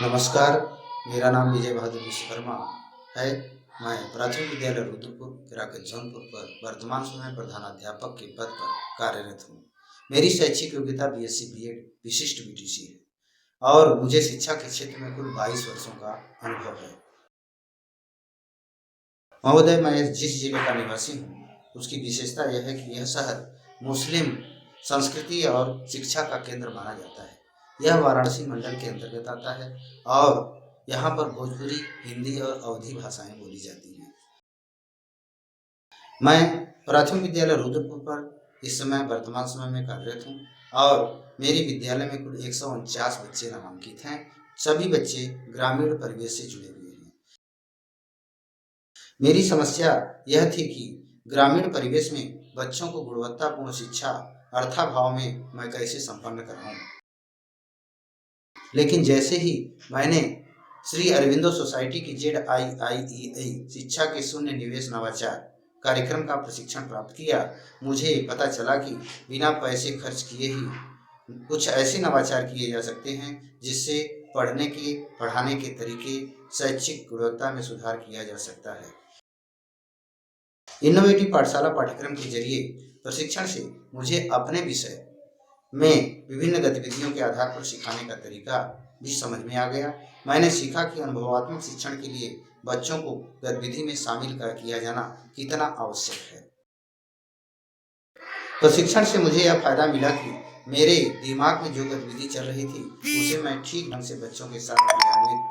नमस्कार, मेरा नाम विजय बहादुर विश्वकर्मा है। मैं प्राथमिक विद्यालय रुद्रपुर केराकत जौनपुर पर वर्तमान समय प्रधानाध्यापक के पद पर कार्यरत हूँ। मेरी शैक्षिक योग्यता बीएससी बीएड विशिष्ट बीटीसी है और मुझे शिक्षा के क्षेत्र में कुल 22 वर्षों का अनुभव है। महोदय, मैं जिस जिले का निवासी हूँ उसकी विशेषता यह है कि यह शहर मुस्लिम संस्कृति और शिक्षा का केंद्र माना जाता है। यह वाराणसी मंडल के अंतर्गत आता है और यहाँ पर भोजपुरी, हिंदी और अवधी भाषाएं बोली जाती हैं। मैं प्राथमिक विद्यालय रुद्रपुर पर इस समय वर्तमान समय में कार्यरत हूँ और मेरे विद्यालय में कुल 149 बच्चे नामांकित हैं। सभी बच्चे ग्रामीण परिवेश से जुड़े हुए हैं। मेरी समस्या यह थी कि ग्रामीण परिवेश में बच्चों को गुणवत्तापूर्ण शिक्षा अर्थाभाव में मैं कैसे संपन्न कराऊं। लेकिन जैसे ही मैंने श्री अरविंदो सोसाइटी की ZIIEA शिक्षा के शून्य निवेश नवाचार कार्यक्रम का प्रशिक्षण प्राप्त किया, मुझे पता चला कि बिना पैसे खर्च किए ही कुछ ऐसे नवाचार किए जा सकते हैं जिससे पढ़ाने के तरीके, शैक्षिक गुणवत्ता में सुधार किया जा सकता है। इनोवेटिव पाठशाला पाठ्यक्रम के जरिए प्रशिक्षण से मुझे अपने विषय में विभिन्न गतिविधियों के आधार पर सिखाने का तरीका भी समझ में आ गया। मैंने सीखा कि अनुभवात्मक शिक्षण के लिए बच्चों को गतिविधि में शामिल किया जाना कितना आवश्यक है। प्रशिक्षण से मुझे यह फायदा मिला कि मेरे दिमाग में जो गतिविधि चल रही थी उसे मैं ठीक ढंग से बच्चों के साथ क्रियान्वित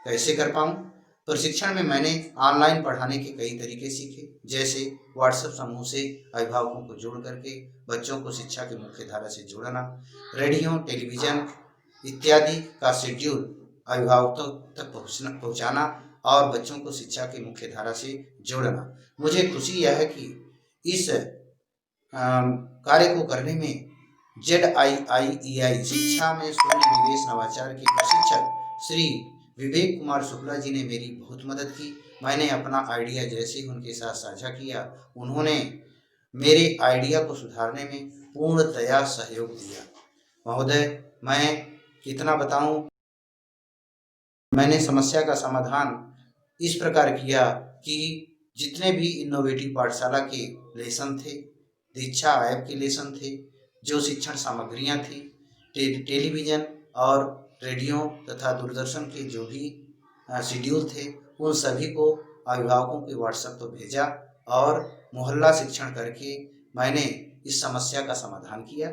कैसे कर पाऊँ। प्रशिक्षण में मैंने ऑनलाइन पढ़ाने के कई तरीके सीखे, जैसे व्हाट्सएप समूह से अभिभावकों को जोड़ करके बच्चों को शिक्षा की मुख्य धारा से जोड़ना, रेडियो, टेलीविज़न इत्यादि का शेड्यूल अभिभावकों तक पहुँचाना और बच्चों को शिक्षा की मुख्य धारा से जोड़ना। मुझे खुशी यह है कि इस कार्य को करने में ZIIEA शिक्षा में शून्य निवेश नवाचार के प्रशिक्षक श्री विवेक कुमार शुक्ला जी ने मेरी बहुत मदद की। मैंने अपना आइडिया जैसे ही उनके साथ साझा किया, उन्होंने मेरे आइडिया को सुधारने में पूर्णतया सहयोग दिया। महोदय, मैं कितना बताऊं, मैंने समस्या का समाधान इस प्रकार किया कि जितने भी इनोवेटिव पाठशाला के लेसन थे, दीक्षा ऐप के लेसन थे, जो शिक्षण सामग्रियां थी, टेलीविज़न और रेडियो तथा दूरदर्शन के जो भी शेड्यूल थे, उन सभी को अभिभावकों के व्हाट्सएप पर भेजा और मोहल्ला शिक्षण करके मैंने इस समस्या का समाधान किया।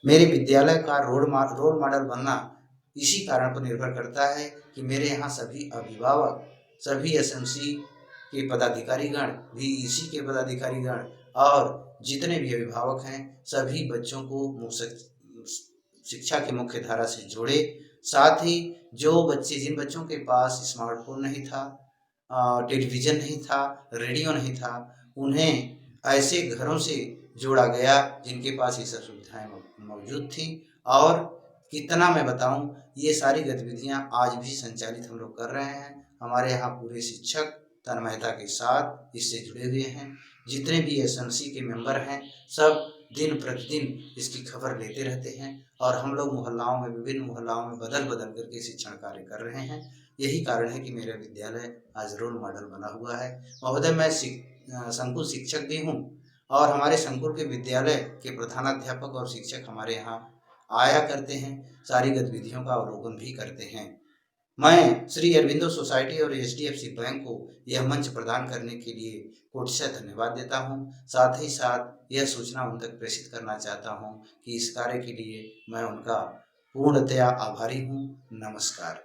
मेरे विद्यालय का रोल मॉडल बनना इसी कारण पर निर्भर करता है कि मेरे यहाँ सभी अभिभावक, सभी SMC के पदाधिकारीगण, VEC के पदाधिकारीगण और जितने भी अभिभावक हैं, सभी बच्चों को शिक्षा की मुख्य धारा से जोड़े। साथ ही जिन बच्चों के पास स्मार्टफोन नहीं था, टेलीविज़न नहीं था, रेडियो नहीं था, उन्हें ऐसे घरों से जोड़ा गया जिनके पास ये सब सुविधाएं मौजूद थी। और कितना मैं बताऊं, ये सारी गतिविधियां आज भी संचालित हम लोग कर रहे हैं। हमारे यहाँ पूरे शिक्षक तन्मयता के साथ इससे जुड़े हुए हैं। जितने भी SMC के मेंबर हैं, सब दिन प्रतिदिन इसकी खबर लेते रहते हैं और हम लोग विभिन्न मोहल्लाओं में बदल करके शिक्षण कार्य कर रहे हैं। यही कारण है कि मेरा विद्यालय आज रोल मॉडल बना हुआ है। महोदय, मैं संकुल शिक्षक भी हूँ और हमारे संकुल के विद्यालय के प्रधानाध्यापक और शिक्षक हमारे यहाँ आया करते हैं, सारी गतिविधियों का अवलोकन भी करते हैं। मैं श्री अरविंदो सोसाइटी और HDFC बैंक को यह मंच प्रदान करने के लिए कोटिशः धन्यवाद देता हूँ। साथ ही साथ यह सूचना उन तक प्रेषित करना चाहता हूँ कि इस कार्य के लिए मैं उनका पूर्णतया आभारी हूँ। नमस्कार।